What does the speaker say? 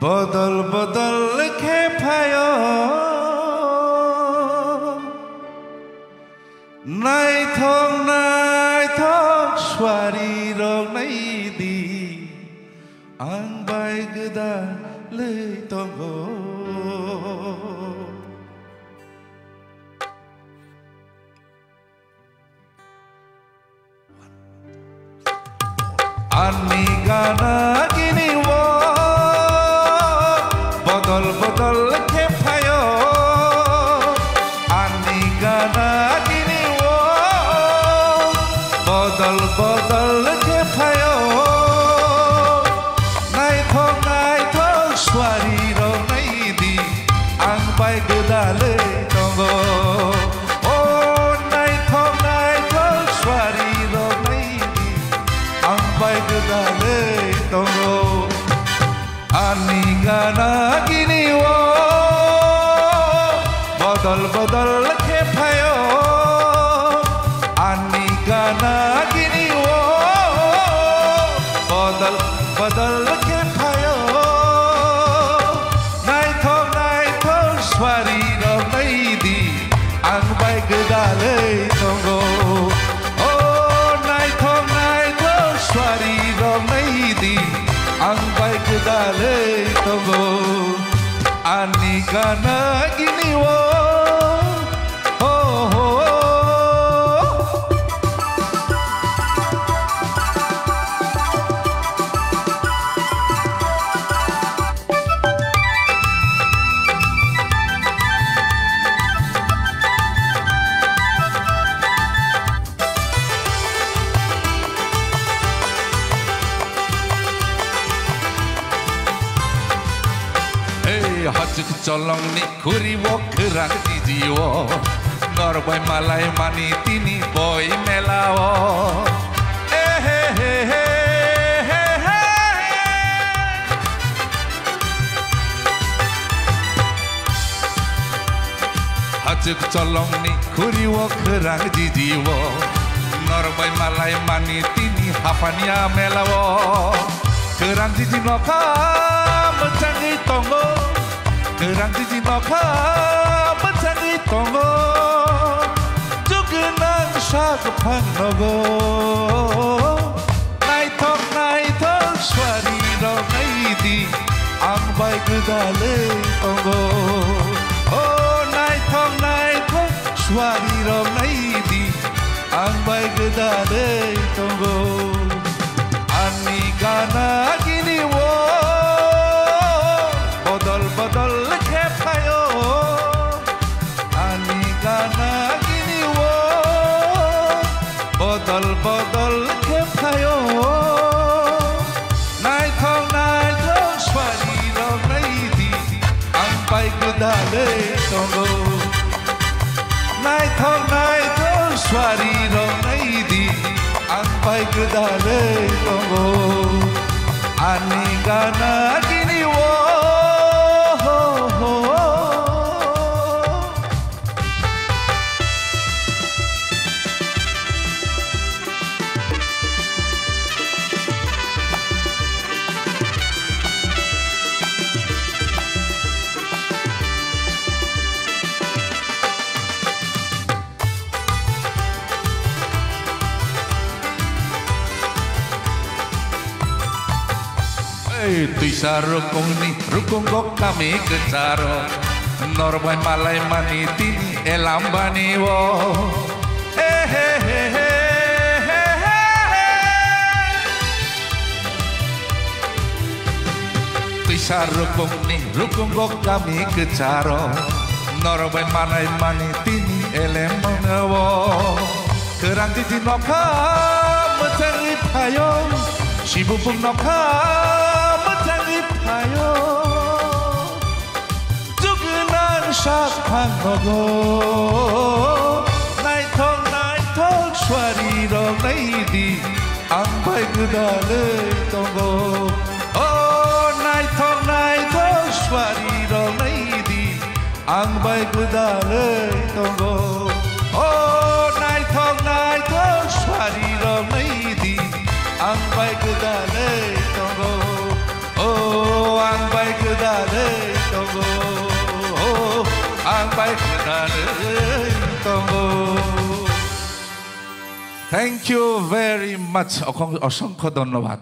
बदल बदल के फायो नायथं स्वारि रं नायदि आं बाय गोदालै दङ आंनि गाना गिनि बदल बदल के फायो आंनि गाना गिनि बदल बदल के फायो नायथं स्वारि रं नायदि आं बाय गोदालै दङ ओ नायथं स्वारि रं नायदि आं बाय गोदालै दङ आंनि गाना गिनि बदल बदल के फायो आंनि गाना गिनि बदल बदल के फायो नायथं स्वारि रं नायदि आं बाय गोदालै दङ ओ नायथं स्वारि रं नायदि आं बाय गोदालै दङ आंनि गाना गिनि Hajik colong ni kuri wo kerang jijiwo Norboy malay mani tini boy melawo Hajik colong ni kuri wo kerang jijiwo Norboy malay mani tini hafanya melawo Kerang jiji noka mencangi tongo Kerang jiji noka mencangi tongo Jugenang sakepang nogo Naithong swari rong naidi Ang bae godaलै tongo Oh naithong swari rong naidi Ang bae godaलै tongo Ani gana gini बदल बदल के फायो आंनि गाना गिनि बदल बदल के फायो नायथं स्वारि रं नायदि आं बाय गोदालै दङ नायथं स्वारि रं नायदि आं बाय गोदालै दङ आंनि गाना गिनि Tuisa rukung kok kami kecaro Norboy malay mani tini elambani wo Tuisa rukung kok kami kecaro Norboy malay mani tini elambani wo Kerang jiji noka mencangi payo Sibubung noka ayo jugenang sakepang nogo naithong swari rong naidi ang bae godaलै dङ oh naithong swari rong naidi ang bae godaलै dङ oh naithong swari rong naidi ang bae godaलै dङ oh ang bae kedare tongo Ang baik kedare tongo Thank you very much অসংখ্য ধন্যবাদ